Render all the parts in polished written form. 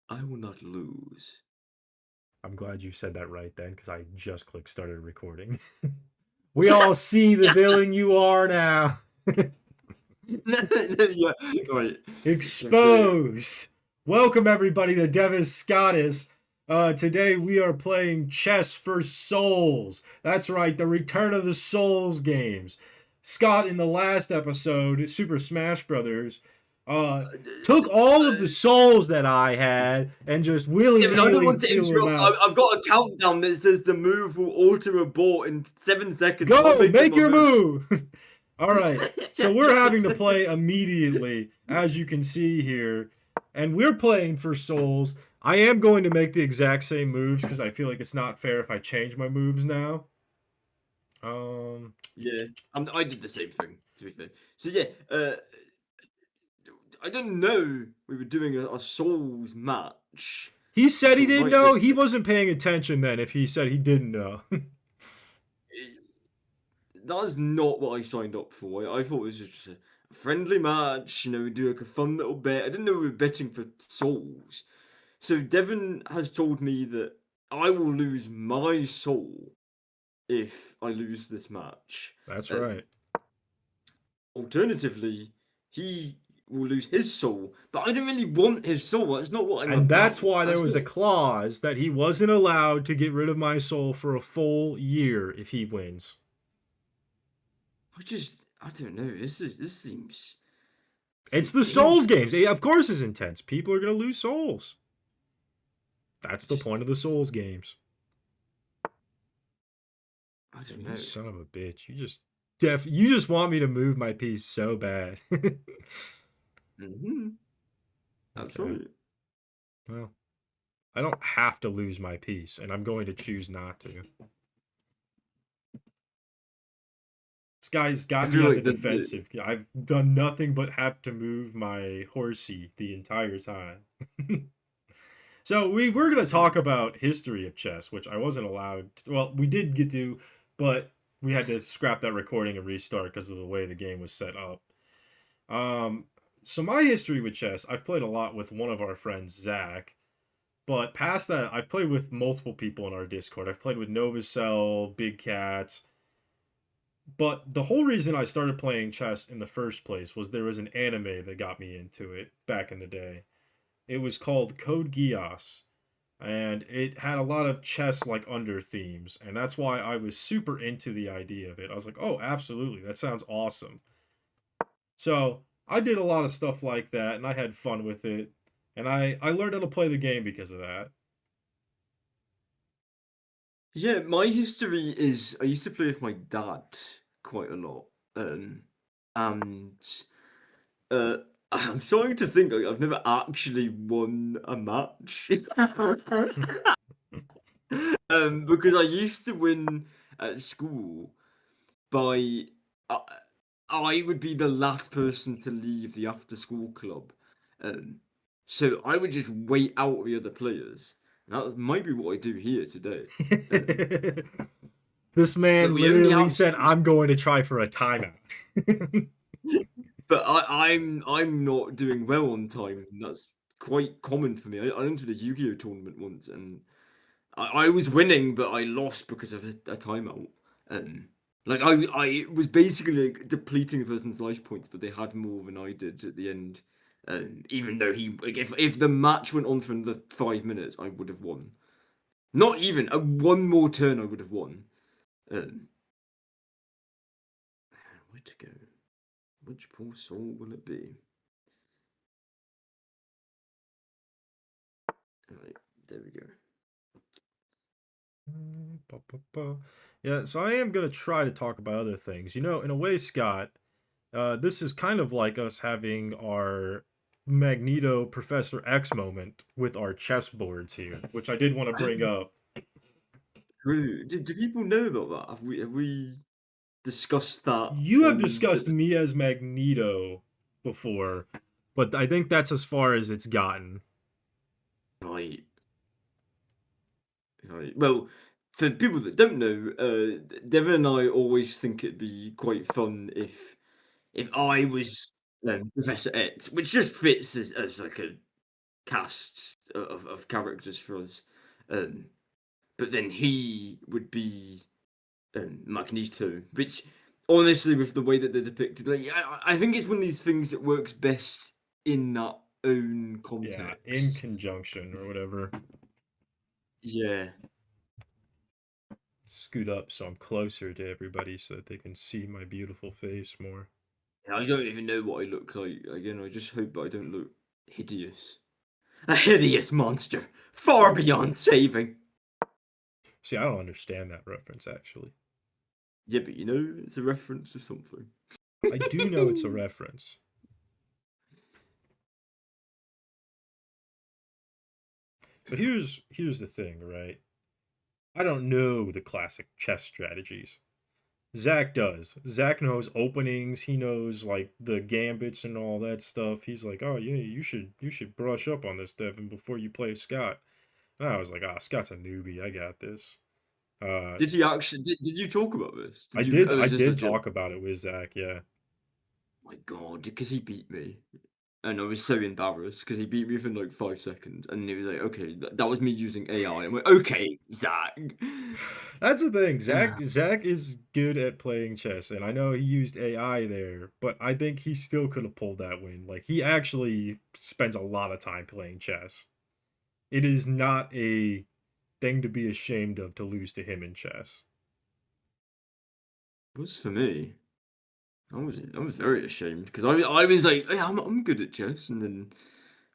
I will not lose. I'm glad you said that right then, because I just clicked started recording. We all see the villain you are now. Yeah, right. So, Exposed. Welcome everybody to Devis Scottis. Today we are playing Chess for Souls. That's right, the Return of the Souls games. Scott in the last episode, Super Smash Brothers, uh, took all of the souls that I had and just willy David, I don't nilly want to threw them interrupt. out. I've got a countdown that says the move will auto abort in 7 seconds, so I'm Go, making make my your move. move. All right. So we're having to play immediately, as you can see here. And we're playing for souls. I am going to make the exact same moves because I feel like it's not fair if I change my moves now. Um, Yeah, I did the same thing, to be fair. So yeah, I didn't know we were doing a Souls match he said he until didn't right know. this He second. wasn't paying attention then if he said he didn't know. That's not what I signed up for. I thought it was just a friendly match, we do like a fun little bet. I didn't know we were betting for souls. So Devon has told me that I will lose my soul if I lose this match. That's right. Um, Alternatively, he will lose his soul, but I don't really want his soul. That's not what I'm And that's about. why there That's was not. a clause that he wasn't allowed to get rid of my soul for a full year if he wins. I don't know. This seems It's the Souls intense. games. Of course, it's intense. People are going to lose souls. That's I the just point of the Souls games. I don't You know. son of a bitch. You just want me to move my piece so bad. Hmm. That's Okay. right. Well, I don't have to lose my piece, and I'm going to choose not to. This guy's I got me feel on the like the defensive. I've done nothing but have to move my horsey the entire time. So we're I going to feel talk about history of chess, which I wasn't allowed. Well, we did get to, but we had to scrap that recording and restart because of the way the game was set up. Um, so my history with chess, I've played a lot with one of our friends, Zach. But past that, I've played with multiple people in our Discord. I've played with Novacell, Big Cat. But the whole reason I started playing chess in the first place was there was an anime that got me into it back in the day. It was called Code Geass, and it had a lot of chess like under themes, and that's why I was super into the idea of it. I was like, "Oh, absolutely. That sounds awesome." So, I did a lot of stuff like that and I had fun with it, and I learned how to play the game because of that. yeah, my history is I used to play with my dad quite a lot. And uh I'm starting to think I've never actually won a match. Because I used to win at school by I, I would be the last person to leave the after school club. Um, so I would just wait out the other players. That might be what I do here today. Um, This but man we only literally have said, schools, "I'm going to try for a timeout." but I'm not doing well on time. That's quite common for me. I entered a Yu-Gi-Oh tournament once, and I was winning, but I lost because of a timeout. Um, like I was basically like, depleting the person's life points, but they had more than I did at the end. Even though if the match went on for another 5 minutes, I would have won. Not even one more turn, I would have won. Um, where to go? Which poor soul will it be? Alright, there we go. Yeah, so I am going to try to talk about other things. In a way, Scott, this is kind of like us having our Magneto Professor X moment with our chessboards here, which I did want to bring up. True. Do people know about that? Have we discussed that You have on discussed the me as Magneto before, but I think that's as far as it's gotten. right? Right. Well, for people that don't know, Devon and I always think it'd be quite fun if I was Professor X, which just fits as like a cast of characters for us. Um, but then he would be Magneto, which honestly, with the way that they're depicted, like I think it's one of these things that works best in that own Yeah, in context. conjunction or whatever. Yeah. Scoot up so I'm closer to everybody so that they can see my beautiful face more. I don't even know what I look like. Again, I just hope that I don't look hideous. A hideous monster, far beyond saving. See, I don't understand that reference actually. Yeah, but you know, it's a reference to something. I do know it's a reference. So here's the thing, right? I don't know the classic chess strategies. Zach does. Zach knows openings. He knows like the gambits and all that stuff. He's like, oh yeah, you should brush up on this, Devin, before you play Scott. And I was like, ah, Scott's a newbie. I got this. Uh, Did he actually? Did you talk about this? I Did you? did Oh, I is this a did joke? talk about it with Zach. Yeah. My God, because he beat me, and I was so embarrassed because he beat me within like 5 seconds, and he was like, "Okay, that was me using AI." I'm like, "Okay, Zach." That's the thing. Zach is good at playing chess, and I know he used AI there, but I think he still could have pulled that win. Like he actually spends a lot of time playing chess. It is not a thing to be ashamed of to lose to him in chess. Was for me. I was very ashamed because I was like, "Yeah, I'm good at chess," and then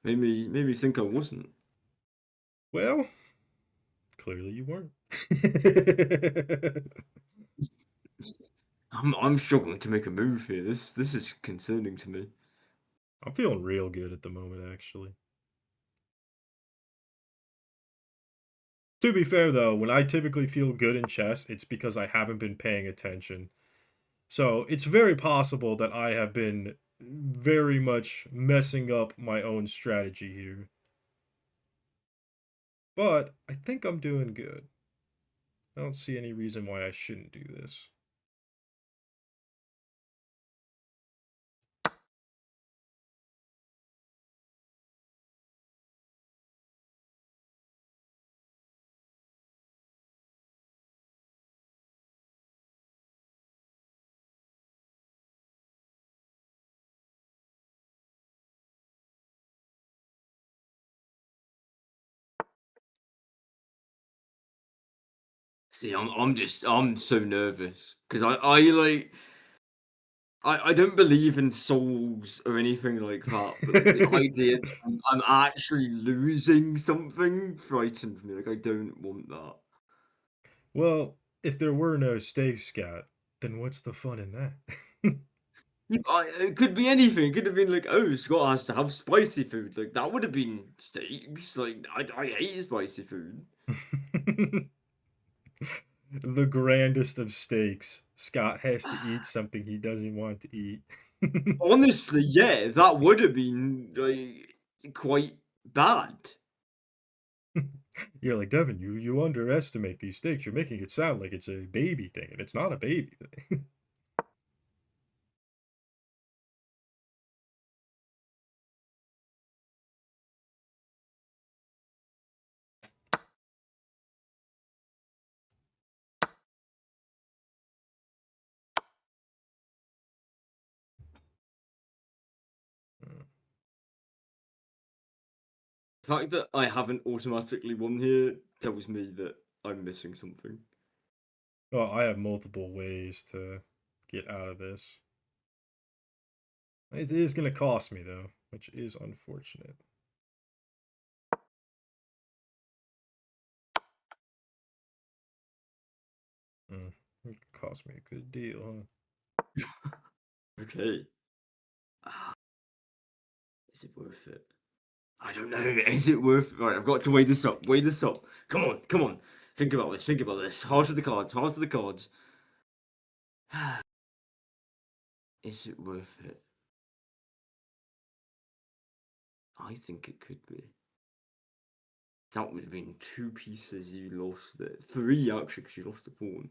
made me think I wasn't. Well, clearly you weren't. I'm struggling to make a move here. This is concerning to me. I'm feeling real good at the moment, actually. To be fair, though, when I typically feel good in chess, it's because I haven't been paying attention. So it's very possible that I have been very much messing up my own strategy here. But I think I'm doing good. I don't see any reason why I shouldn't do this. See, I'm so nervous because I like I don't believe in souls or anything like that, but like the idea that I'm actually losing something frightens me. Like I don't want that. Well, if there were no stakes, Scott, then what's the fun in that? Yeah, it could be anything. It could have been like, oh, Scott has to have spicy food. Like that would have been stakes. Like I hate spicy food. The grandest of stakes. Scott has to eat something he doesn't want to eat. Honestly, yeah, that would have been like quite bad. You're like, Devin, you underestimate these stakes. You're making it sound like it's a baby thing, and it's not a baby thing. The fact that I haven't automatically won here tells me that I'm missing something. Well, I have multiple ways to get out of this. It is going to cost me, though, which is unfortunate. It cost me a good deal, huh? Okay. Ah, is it worth it? I don't know. Is it worth it? Right, I've got to weigh this up. Weigh this up. Come on, come on. Think about this. Think about this. Heart of the cards. Heart of the cards. Is it worth it? I think it could be. That would have been two pieces you lost there. Three, actually, because you lost a pawn.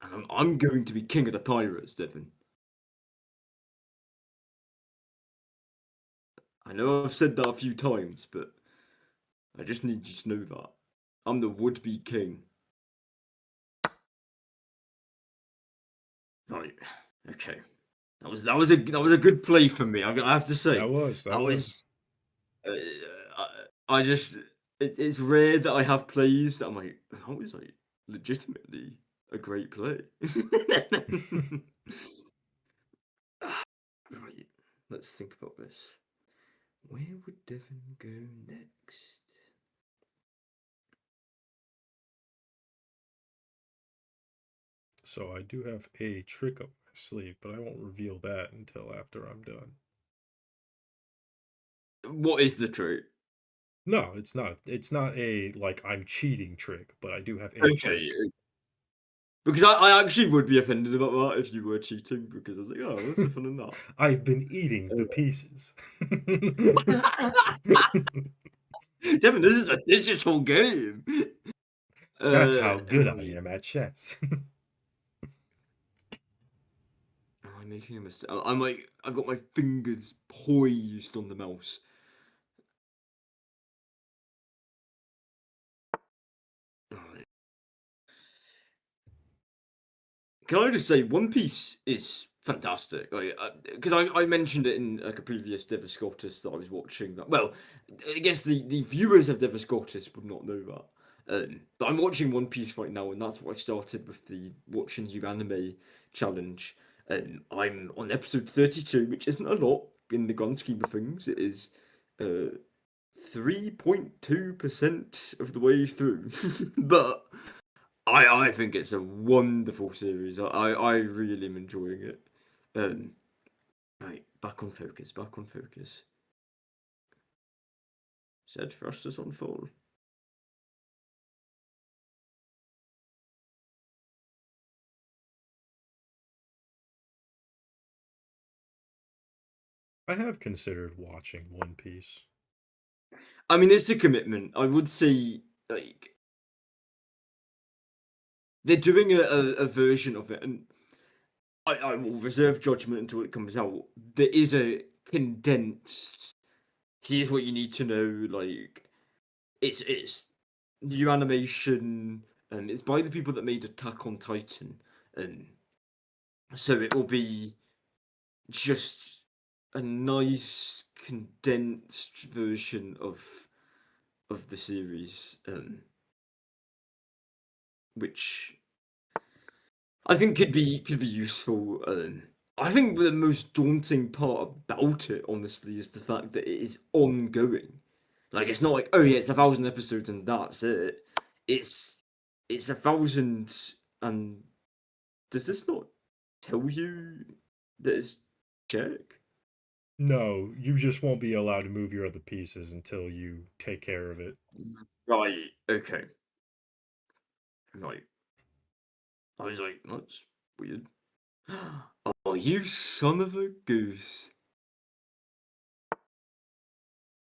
And I'm going to be king of the pirates, Devon. I know I've said that a few times, but I just need you to know that I'm the would-be king. Right. Okay. That was a good play for me. I have to say That that was. was. Uh, I just it's rare that I have plays that I'm like that was like legitimately a great play. Right. Let's think about this. Where would Devon go next? So I do have a trick up my sleeve, but I won't reveal that until after I'm done. What is the trick? No, it's not. It's not a like I'm cheating trick, but I do have a trick. Okay, because I actually would be offended about that if you were cheating because I was like, oh, what's the fun in that? I've been eating the pieces. Devin, this is a digital game. That's how good I Right. am at chess. Am I making a mistake? I'm like, I've got my fingers poised on the mouse. Alright. Can I just say, One Piece is fantastic. Like, because I mentioned it in like a previous Diver Scottis that I was watching. That well, I guess the viewers of Diver Scottis would not know that. But I'm watching One Piece right now, and that's what I started with the watching new anime challenge. And I'm on episode 32, which isn't a lot in the grand scheme of things. It is 3.2% of the way through, but. I think it's a wonderful series. I really am enjoying it. Um, right, back on focus, back on focus. Said thrusters on full. I have considered watching One Piece. I mean, it's a commitment. I would say, like, they're doing a version of it, and I will reserve judgment until it comes out. There is a condensed. Here's what you need to know. Like, it's new animation, and it's by the people that made Attack on Titan, and so it will be just a nice condensed version of the series, which I think could be useful. I think the most daunting part about it, honestly, is the fact that it is ongoing. Like it's not like, oh yeah, it's 1,000 episodes and that's it. It's it's 1,000, and does this not tell you that it's check? No, you just won't be allowed to move your other pieces until you take care of it. Right. Okay. Right. I was like, that's weird. Oh, you son of a goose.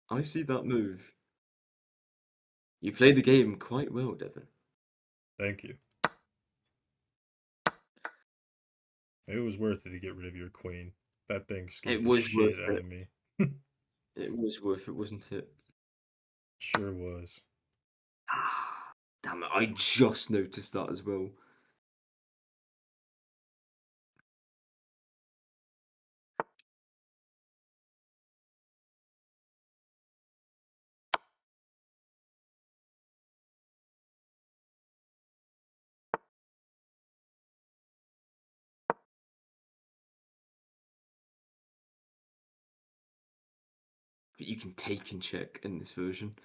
I see that move. You played the game quite well, Devon. Thank you. It was worth it to get rid of your queen. That thing It scared the was worth shit out it. of me. It was worth it, wasn't it? Sure was. Ah, damn it, I just noticed that as well. But you can take and check in this version.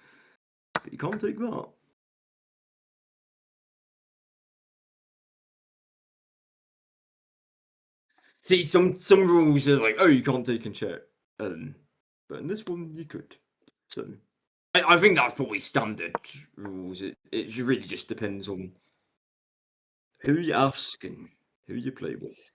But you can't take that. See, some rules are like, oh, you can't take and check. Um, but in this one, you could. So I think that's probably standard rules. It really just depends on who you ask and who you play with.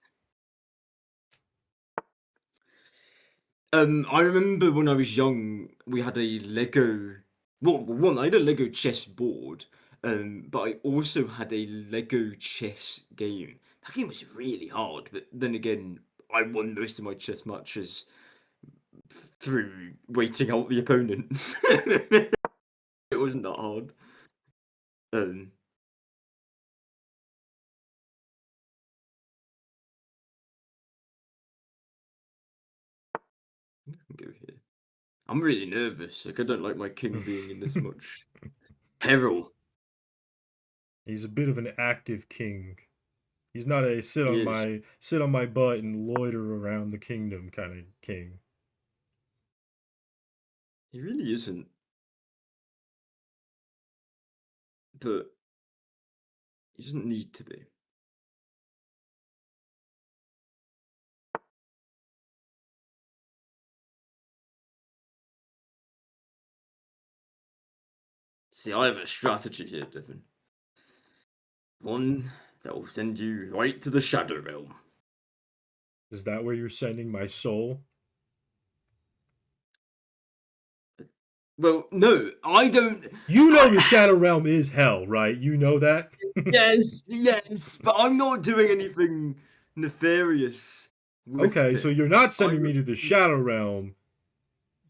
I remember when I was young, we had a Lego. Well, one, I had a Lego chess board, but I also had a Lego chess game. That game was really hard, but then again, I won most of my chess matches through waiting out the opponents. It wasn't that hard. Um, go here. I'm really nervous. Like I don't like my king being in this much peril. He's a bit of an active king. He's not a He is. sit on my butt and loiter around the kingdom kind of king. He really isn't. But he doesn't need to be. See, I have a strategy here, Devin. One that will send you right to the Shadow Realm. Is that where you're sending my soul? Well, no, I don't. You know the I Shadow Realm is hell, right? You know that? yes, yes, but I'm not doing anything nefarious with Okay, so it. you're not I sending me to the Shadow Realm.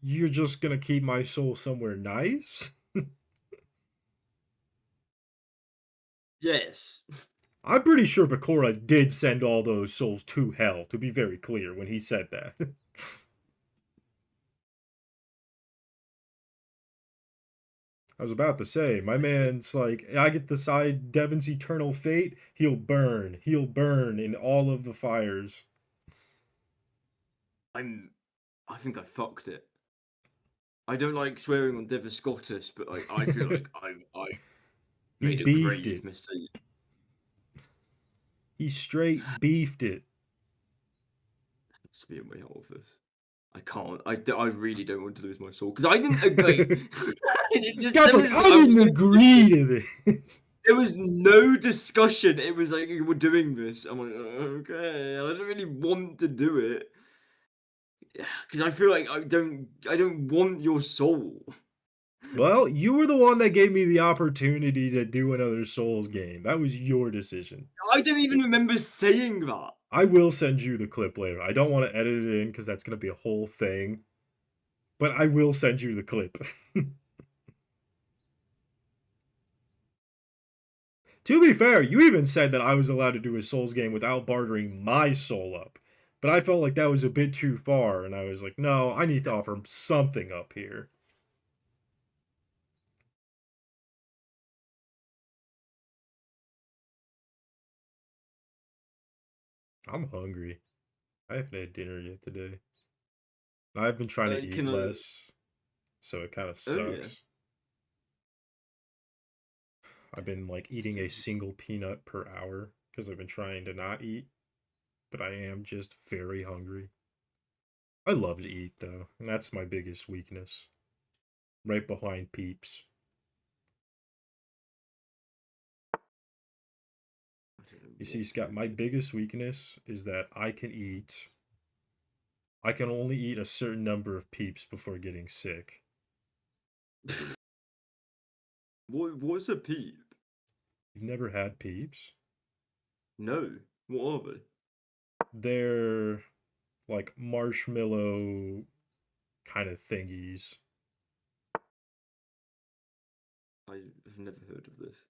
You're just gonna keep my soul somewhere nice? yes. I'm pretty sure Bakura did send all those souls to hell, to be very clear, when he said that. I was about to say, my man's like, I get to decide Devin's eternal fate. He'll burn. He'll burn in all of the fires. I'm. I think I fucked it. I don't like swearing on Devis Scottus, but I feel like I He made a beefed grave it. mistake. He straight beefed it. Let's be a way out of this. I can't. I really don't want to lose my soul because I didn't agree. Scott's like, I I was didn't going to do agree this. to this. There was no discussion. It was like we're doing this. I'm like, okay. I don't really want to do it because I feel like I don't want your soul. Well, you were the one that gave me the opportunity to do another Souls game. That was your decision. I don't even remember saying that. I will send you the clip later. I don't want to edit it in because that's going to be a whole thing. But I will send you the clip. To be fair, you even said that I was allowed to do a Souls game without bartering my soul up. But I felt like that was a bit too far, and I was like, no, I need to offer something up here. I'm hungry. I haven't had dinner yet today. I've been trying to eat Can I? less, so it kind of Oh yeah. sucks. I've been like eating a single peanut per hour because I've been trying to not eat, but I am just very hungry. I love to eat though, and that's my biggest weakness. Right behind peeps. I don't know You see, what's Scott, my happening. biggest weakness is that I can eat. I can only eat a certain number of peeps before getting sick. What's a peep? You've never had peeps? No. What are they? They're like marshmallow kind of thingies. I've never heard of this.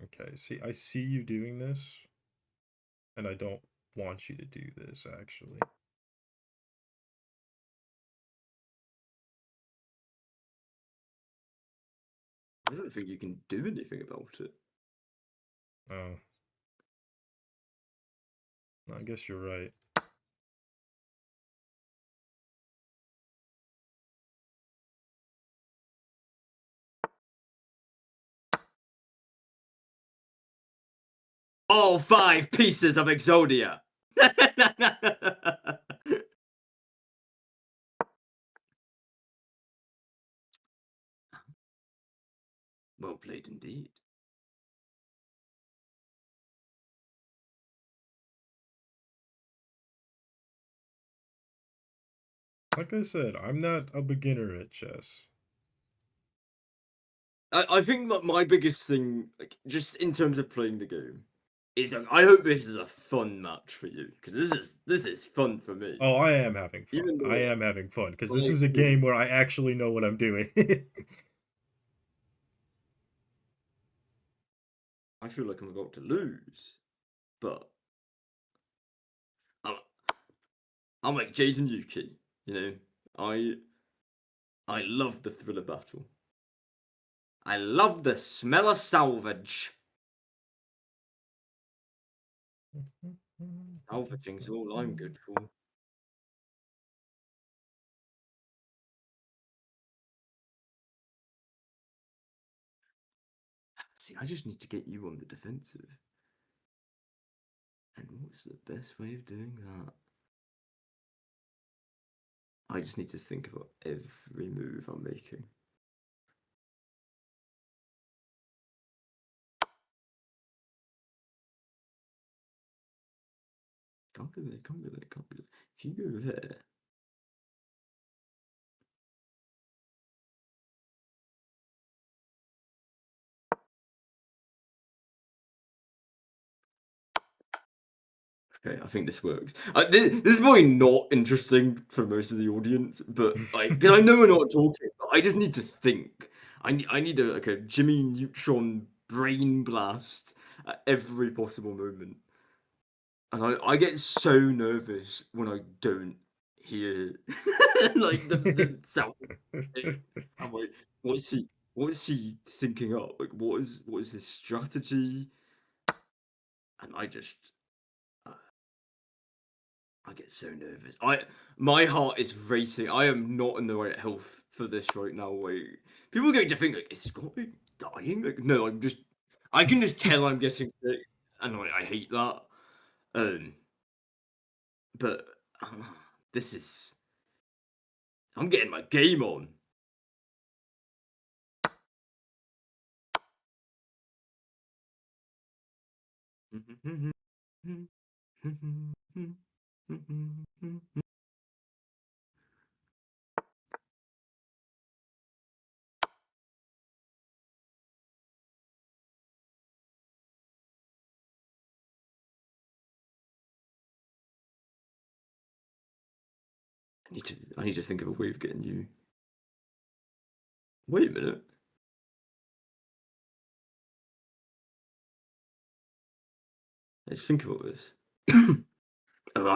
Okay, see, I see you doing this, and I don't want you to do this, actually. I don't think you can do anything about it. Oh, I guess you're right. All 5 pieces of Exodia. Well played indeed. Like I said, I'm not a beginner at chess. I think that my biggest thing, like just in terms of playing the game, it's like, I hope this is a fun match for you because this is fun for me. Oh, I am having fun. Even I though am having fun because this is a I game where I actually know what I'm doing. I feel like I'm about to lose, but I'm, I'm like Jaden Yuki. You know, I I love the thriller battle. I love the smell of salvage. Salvaging's all I'm good for. See, I just need to get you on the defensive. And what's the best way of doing that? I just need to think about every move I'm making. Can't go there, can't go there, can't go there. If you go there, okay, I think this works. This is probably not interesting for most of the audience, but because I know we're not talking, but I just need to think. I need like a Jimmy Neutron brain blast at every possible moment, and I get so nervous when I don't hear like the sound. I'm like, what's he thinking up? Like, what is his strategy? And I get so nervous. My heart is racing. I am not in the right health for this right now. Like, people are going to think like, is Scott like, dying? Like, no, I can just tell I'm getting sick, and I hate that. Um, but this is, I'm getting my game on. I need to think of a way of getting you. Wait a minute. Let's think about this. Oh,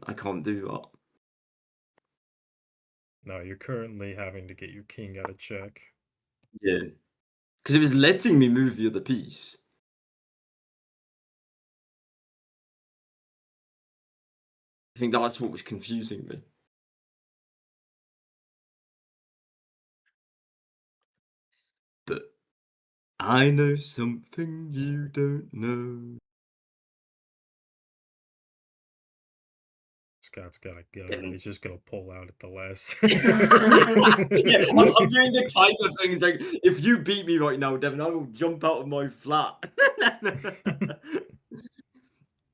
I can't do that. No, you're currently having to get your king out of check. Yeah. Because it was letting me move the other piece. I think that's what was confusing me. But I know something you don't know. Scott's gotta go. He's Devin's. just gonna pull out at the last. Yeah, I'm doing the kind of things like if you beat me right now, Devin, I will jump out of my flat.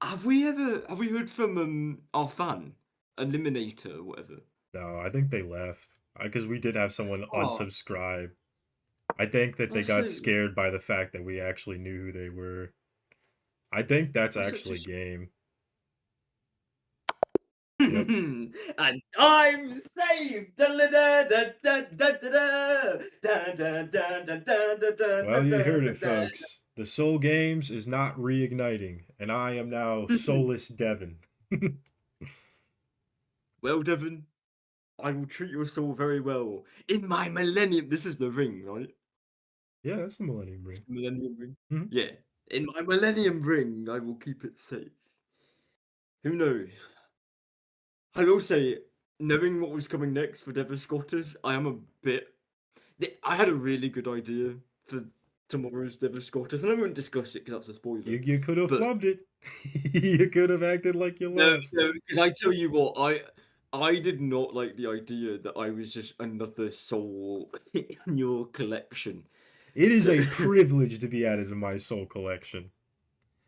Have we heard from our fan, Eliminator or whatever? No, I think they left because we did have someone Oh, unsubscribe. I think that they that's got so scared by the fact that we actually knew who they were. I think that's that's such a actually game. Yep. and I'm saved. Da, da, da, da, da, da, da, da, da, da, da, da, da, da, Well, you da, heard da, it, da. folks. The Soul Games is not reigniting, and I am now Soulless Devin. Well, Devon, I will treat your soul very well in my millennium. This is the ring, right? Yeah, that's the Millennium It's Ring. the millennium ring. Mhm. Yeah, in my millennium ring, I will keep it safe. Who knows? I will say, knowing what was coming next for Devon Scotters, I am a bit. I had a really good idea for tomorrow's Devon Scotters, and I won't discuss it because that's a spoiler. You could have But flubbed it. You could have acted like you no, lost. no, because I tell you what, I did not like the idea that I was just another soul in your collection. It is So a privilege to be added to my Soul collection.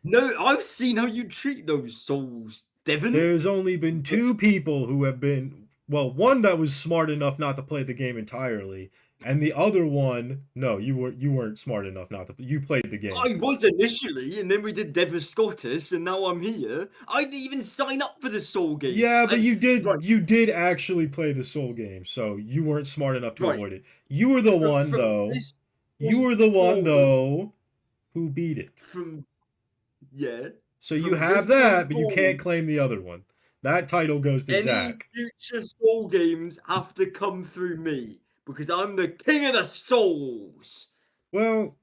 no, I've seen how you treat those souls, Devon. There's only been two people who have been, well, one that was smart enough not to play the game entirely, And the other one, no, you weren't smart enough not to. You played the game. I was initially, and then we did Devis Scottis, and now I'm here. I didn't even sign up for the Soul game. Yeah, but And you did right, you did actually play the Soul game, so you weren't smart enough to right. avoid it. You were the one From though. this You point were the one forward, though who beat it. from yeah, So you from have this point that, but you can't forward, claim the other one. That title goes to any Zach. future Soul games have to come through me because I'm the king of the Souls. Well,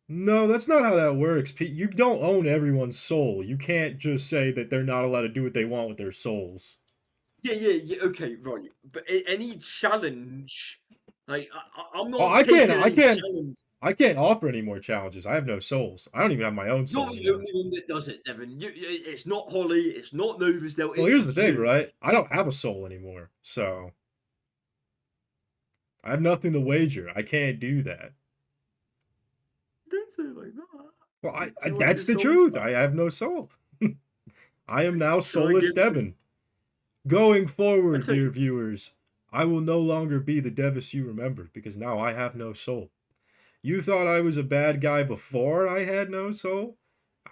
no, that's not how that works. You don't own everyone's soul. You can't just say that they're not allowed to do what they want with their souls. Yeah. Okay, right. But any challenge, like I'm Oh, not I can't, taking I any can't, challenge. I can't offer any more challenges. I have no souls. I don't even have my own You're soul the anymore. only one that does it, Devon. It's not Holly, it's not Novacell, Well, it's here's the thing, you. right? I don't have a soul anymore, so I have nothing to wager. I can't do that. Don't say it like that. Well, Do you want that's your the soul truth. back? I have no soul. I am now Shall I soulless give you? Devin. Going I forward, tell dear you, viewers, I will no longer be the Devis you remembered because now I have no soul. You thought I was a bad guy before I had no soul?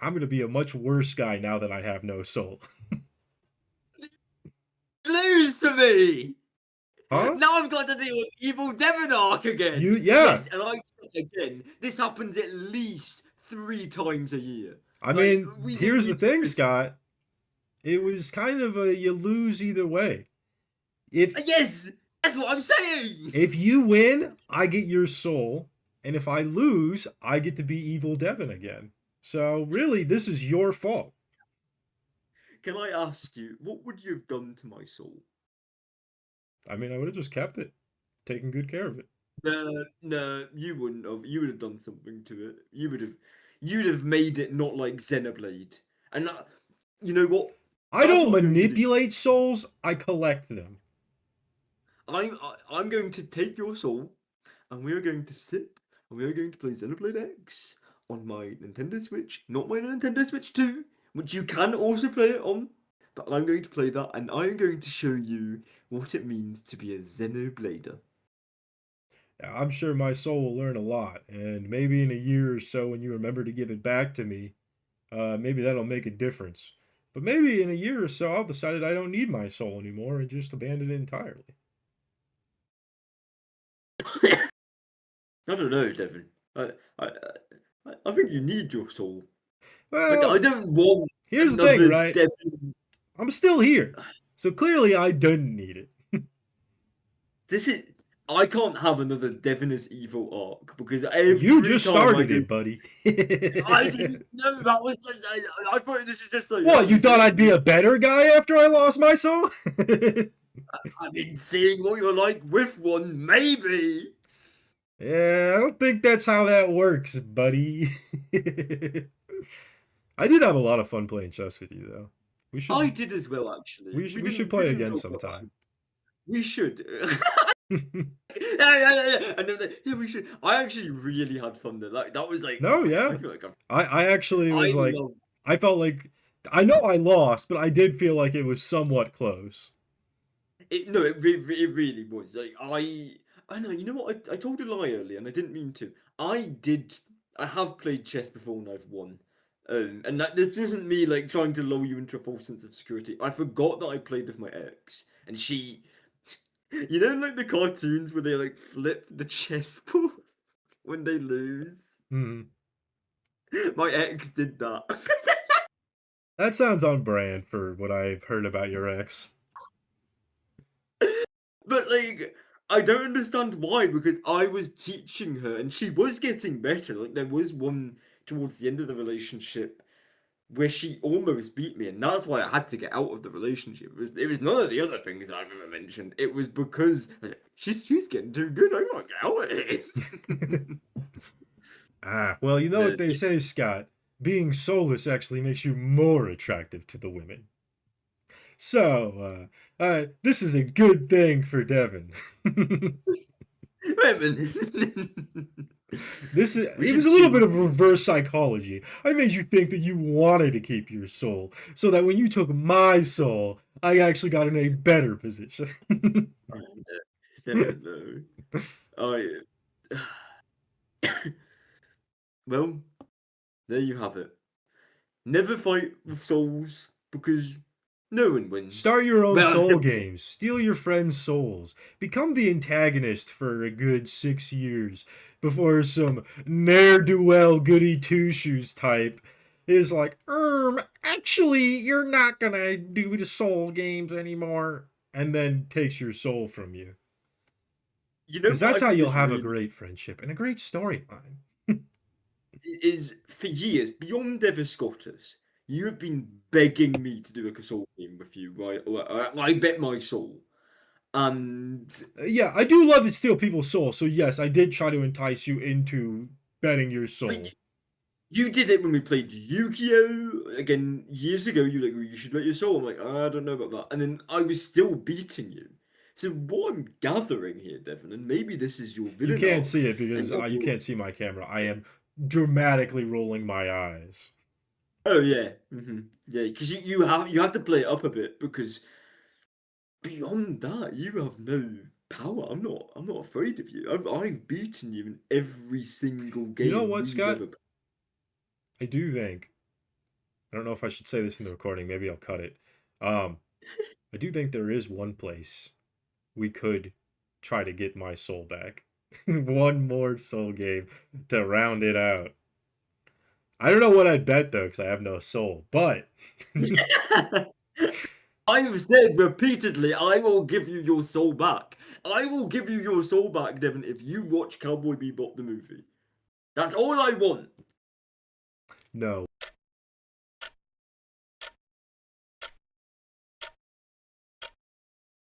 I'm going to be a much worse guy now that I have no soul. lose to me. Huh? Now I've got to deal with evil Devon arc again. Yeah. Yes, and I again. This happens at least 3 times a year. I Like mean, we do, here's we the do thing, this. Scott. It was kind of a you lose either way. If Yes, that's what I'm saying. if you win, I get your soul, and if I lose, I get to be evil Devin again. So really, this is your fault. Can I ask you, what would you have done to my soul? I mean, I would have just kept it, taken good care of it. No, you wouldn't have. You would have done something to it. You'd have made it not like Xenoblade. And you know what? I That's don't what I'm going to do. manipulate souls, I collect them. I'm going to take your soul, and we are going to sit, and we are going to play Xenoblade X on my Nintendo Switch, not my Nintendo Switch 2, which you can also play it on. But I'm going to play that, and I'm going to show you what it means to be a Xenoblader. I'm sure my soul will learn a lot, and maybe in a year or so, when you remember to give it back to me, maybe that'll make a difference. But maybe in a year or so, I'll decide I don't need my soul anymore and just abandon it entirely. I don't know, Devon. I, I think you need your soul. I Well, don't want here's the thing, another right? Devon. I'm still here, so clearly I didn't need it. This is. I can't have another Devon as evil arc because You every just time I started go, it, buddy. I didn't know that was. I thought this was just like, What, oh, you thought I'd be Devon. a better guy after I lost my soul? I've been seeing what you're like with one, maybe. Yeah, I don't think that's how that works, buddy. I did have a lot of fun playing chess with you, though. We I should did as well, actually. we should we should We play didn't again talk about that. sometime. We should. Yeah. And then, yeah, we should. I actually really had fun there. Like that was like, No, oh, I yeah. feel like I actually I was like love I felt like I know I lost, but I did feel like it was somewhat close. it. No, it really was. Like I know. You know what? I told a lie earlier, and I didn't mean to. I did. I have played chess before, and I've won. And that this isn't me like trying to lull you into a false sense of security. I forgot that I played with my ex, and she. You know, like the cartoons where they like flip the chessboard when they lose. Hmm. My ex did that. That sounds on brand for what I've heard about your ex. But like, I don't understand why because I was teaching her and she was getting better. Like there was one towards the end of the relationship where she almost beat me, and that's why I had to get out of the relationship. It was none of the other things I've ever mentioned. It was because I was like, she's getting too good. I gotta get out of it. Well, you know what No, they say, Scott. Being soulless actually makes you more attractive to the women. So, this is a good thing for Devin. wait a minute. This is We it was should a little bit choose. of reverse psychology. I made you think that you wanted to keep your soul, so that when you took my soul, I actually got in a better position. Oh, no, no. Oh, yeah. Well, there you have it. Never fight with souls because no one wins. Start your own Well, soul games. Steal your friends' souls. Become the antagonist for a good 6 years before some ne'er do well goody two shoes type is like, actually, you're not gonna do the soul games anymore, and then takes your soul from you. you know Because what that's I how think you'll is have a really great friendship and a great storyline. is for years beyond Ever Scottus. You have been begging me to do a soul game with you, right? I bet my soul, and Yeah, I do love to steal people's souls, so yes, I did try to entice you into betting your but soul. you did it when we played Yu-Gi-Oh! Again years ago. You like you should bet your soul. I'm like I don't know about that, and then I was still beating you. So what I'm gathering here, Devon, and maybe this is your You villain can't arc, see it and because not you your can't see my camera. I am dramatically rolling my eyes. oh yeah, yeah, because you have to play it up a bit because beyond that you have no power. I'm not afraid of you. I've beaten you in every single You know game what, we've Scott? ever. I do think, I don't know if I should say this in the recording, maybe I'll cut it. Um, I do think there is one place we could try to get my soul back. One more soul game to round it out. I don't know what I'd bet though, because I have no soul, but I've said repeatedly, I will give you your soul back. I will give you your soul back, Devon, if you watch Cowboy Bebop the movie. That's all I want. no.